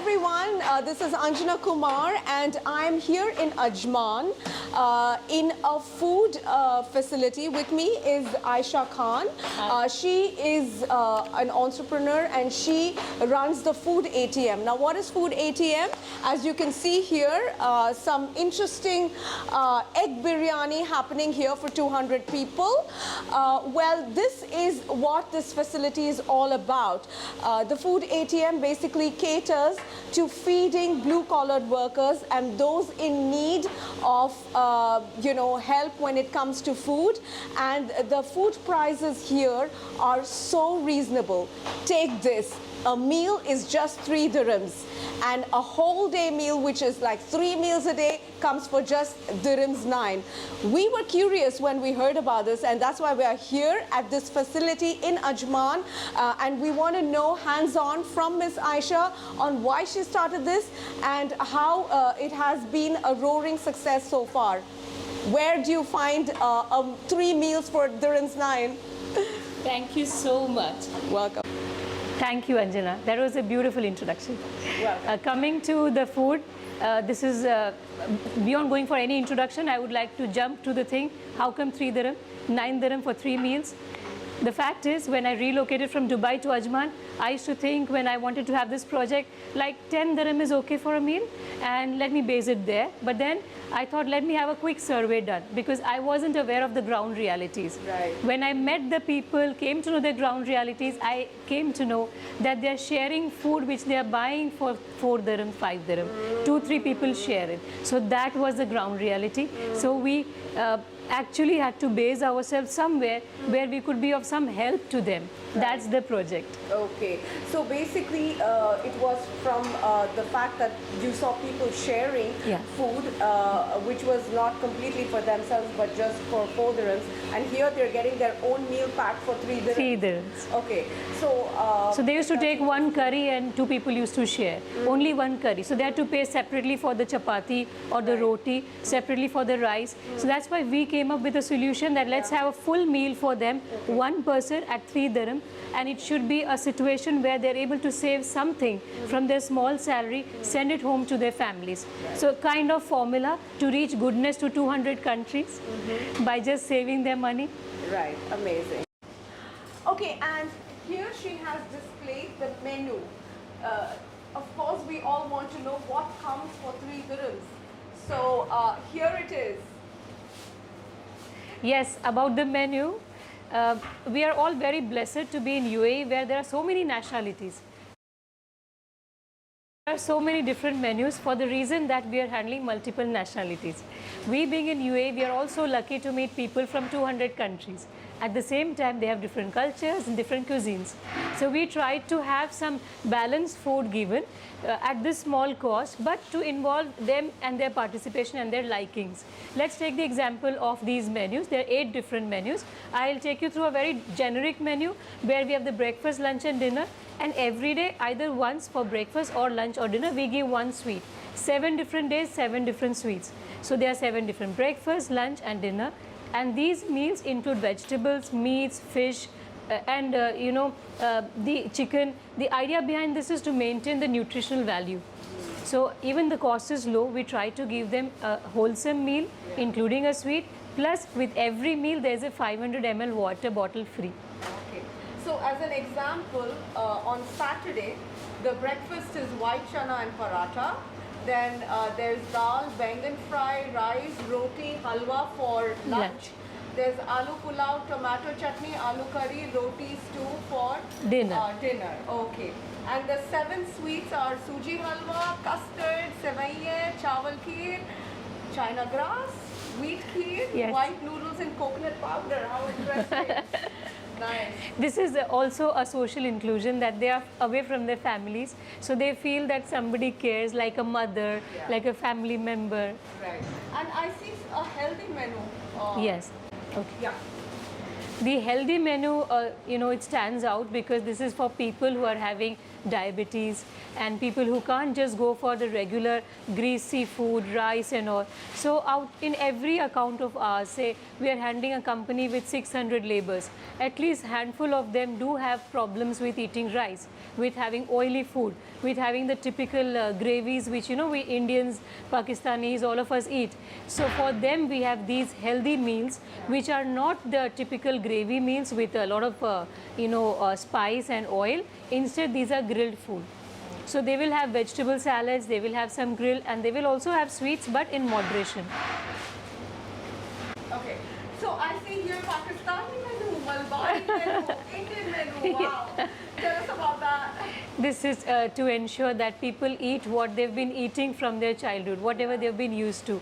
everyone, this is Anjana Kumar and I'm here in Ajman in a food facility. With me is Ayesha Khan. She is an entrepreneur and she runs the food ATM. Now what is food ATM? As you can see here, some interesting egg biryani happening here for 200 people. Well, this is what this facility is all about. The food ATM basically caters to feeding blue-collared workers and those in need of help when it comes to food, and the food prices here are so reasonable. Take this. A meal is just 3 dirhams and a whole day meal, which is like 3 meals a day, comes for just dirhams 9. We were curious when we heard about this, and that's why we are here at this facility in Ajman, and we want to know hands-on from Miss Ayesha on why she started this and how it has been a roaring success so far. Where do you find 3 meals for dirhams 9? Thank you so much. Welcome. Thank you, Anjana. That was a beautiful introduction. Coming to the food, this is beyond going for any introduction. I would like to jump to the thing. How come 3 dirham, 9 dirham for 3 meals? The fact is, when I relocated from Dubai to Ajman, I used to think when I wanted to have this project, like 10 dirham is okay for a meal, and let me base it there. But then I thought, let me have a quick survey done, because I wasn't aware of the ground realities. Right. When I met the people, came to know the ground realities, I came to know that they're sharing food which they are buying for 4 dirham, 5 dirham. 2-3 people share it. So that was the ground reality. So we actually had to base ourselves somewhere where we could be of some help to them. Right. That's the project. Okay. So basically, it was from the fact that you saw people sharing food, which was not completely for themselves, but just for 4 dirhams. And here they're getting their own meal pack for 3 dirhams. 3 dirhams. Okay. So they used to take 1 curry and 2 people used to share. Only 1 curry. So they had to pay separately for the chapati or the roti, separately for the rice. So that's why we came up with a solution that let's have a full meal for them, 1 person at 3 dirham, and it should be a situation where they're able to save something from their small salary, send it home to their families. So kind of formula to reach goodness to 200 countries by just saving their money. Right, amazing. Okay, and here she has displayed the menu. Of course, we all want to know what comes for 3 dirhams. So here it is. Yes, about the menu, we are all very blessed to be in UAE, where there are so many nationalities. There are so many different menus for the reason that we are handling multiple nationalities. We being in UAE, we are also lucky to meet people from 200 countries. At the same time, they have different cultures and different cuisines. So we try to have some balanced food given at this small cost, but to involve them and their participation and their likings. Let's take the example of these menus. There are 8 different menus. I'll take you through a very generic menu where we have the breakfast, lunch and dinner. And every day, either once for breakfast or lunch or dinner, we give 1 sweet. 7 different days, 7 different sweets. So there are 7 different breakfast, lunch and dinner. And these meals include vegetables, meats, fish, and the chicken. The idea behind this is to maintain the nutritional value. So even the cost is low, we try to give them a wholesome meal, including a sweet. Plus, with every meal, there's a 500 ml water bottle free. Okay. So as an example, on Saturday, the breakfast is white chana and paratha. Then there's dal, bangan fry, rice, roti, halwa for lunch. There's aloo pulao, tomato chutney, aloo curry, roti, stew for dinner. Okay. And the 7 sweets are suji halwa, custard, sevaiye, chawal kheer, china grass, wheat kheer, white noodles and coconut powder. How interesting. Nice. This is also a social inclusion, that they are away from their families, so they feel that somebody cares, like a mother, like a family member. Right. And I see a healthy menu. Yes. Okay. Yeah. The healthy menu, it stands out because this is for people who are having diabetes, and people who can't just go for the regular greasy food, rice and all. So out in every account of ours, say we are handling a company with 600 laborers, at least handful of them do have problems with eating rice, with having oily food, with having the typical gravies which we Indians, Pakistanis, all of us eat. So for them we have these healthy meals which are not the typical gravy meals with a lot of spice and oil. Instead these are grilled food. So they will have vegetable salads, they will have some grill, and they will also have sweets, but in moderation. Okay, so I see here Pakistani menu, Malbari menu, Indian menu. Wow. Tell us about that. This is to ensure that people eat what they've been eating from their childhood, whatever they've been used to.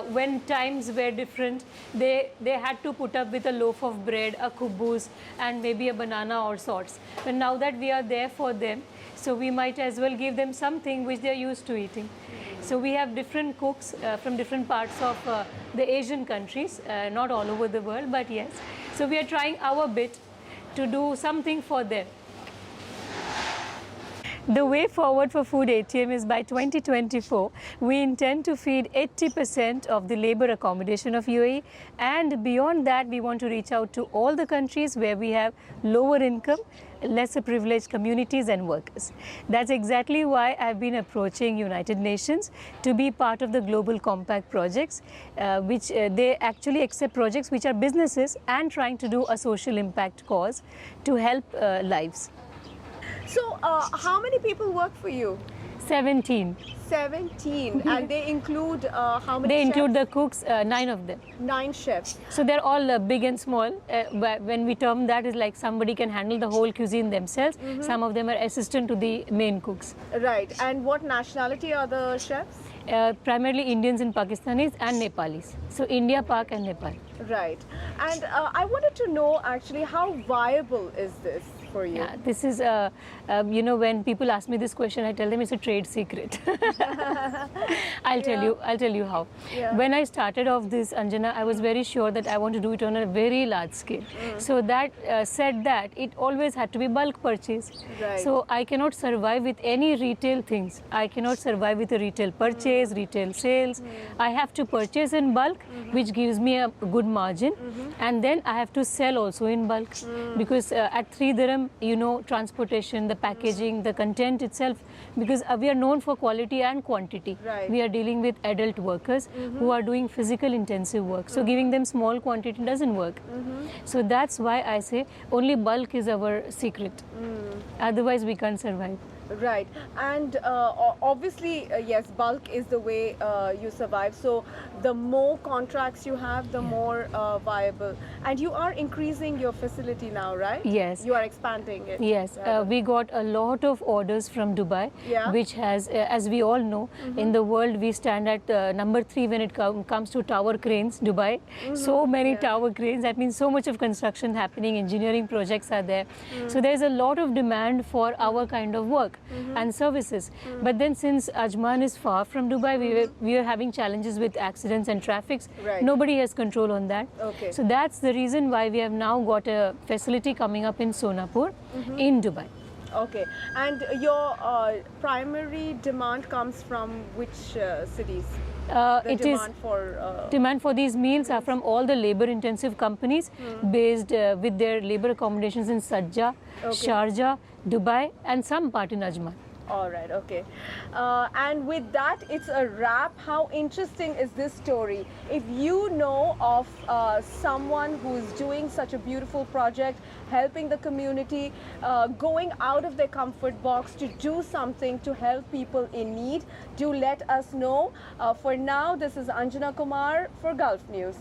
When times were different, they had to put up with a loaf of bread, a kubus, and maybe a banana or sorts. But now that we are there for them, so we might as well give them something which they're used to eating. So we have different cooks from different parts of the Asian countries, not all over the world, but yes. So we are trying our bit to do something for them. The way forward for Food ATM is by 2024, we intend to feed 80% of the labor accommodation of UAE, and beyond that we want to reach out to all the countries where we have lower income, lesser privileged communities and workers. That's exactly why I've been approaching United Nations to be part of the Global Compact projects, which they actually accept projects which are businesses and trying to do a social impact cause to help lives. So, how many people work for you? 17. 17, and they include how many? They chefs? include the cooks, 9 of them. 9 chefs. So they're all big and small. But when we term that, is like somebody can handle the whole cuisine themselves. Some of them are assistant to the main cooks. Right. And what nationality are the chefs? Primarily Indians and Pakistanis and Nepalis. So India, Pak and Nepal. Right. And I wanted to know actually how viable is this for you? Yeah, this is, when people ask me this question, I tell them it's a trade secret. I'll tell you how. Yeah. When I started off this, Anjana, I was very sure that I want to do it on a very large scale. So that said that it always had to be bulk purchase. Right. So I cannot survive with any retail things. I cannot survive with a retail purchase, retail sales. I have to purchase in bulk, which gives me a good margin, and then I have to sell also in bulk, because at 3 dirham, transportation, the packaging, the content itself, because we are known for quality and quantity. Right. We are dealing with adult workers who are doing physical intensive work. So giving them small quantity doesn't work. So that's why I say only bulk is our secret. Otherwise we can't survive. Right. And obviously, yes, bulk is the way you survive. So the more contracts you have, the more viable. And you are increasing your facility now, right? Yes. You are expanding it. Yes, we got a lot of orders from Dubai, Yeah. which has, as we all know, in the world we stand at number 3 when it comes to tower cranes, Dubai. So many tower cranes, that means so much of construction happening, engineering projects are there. So there's a lot of demand for our kind of work and services. But then since Ajman is far from Dubai, we are having challenges with accidents and traffics. Right. Nobody has control on that. Okay. So that's the reason why we have now got a facility coming up in Sonapur in Dubai. Okay. And your primary demand comes from which cities? It is Demand for demand for these meals are from all the labor-intensive companies based with their labor accommodations in Sharjah, Sharjah, Dubai, and some part in Ajman. All right, okay. And with that, it's a wrap. How interesting is this story? If you know of someone who's doing such a beautiful project, helping the community, going out of their comfort box to do something to help people in need, do let us know. For now, this is Anjana Kumar for Gulf News.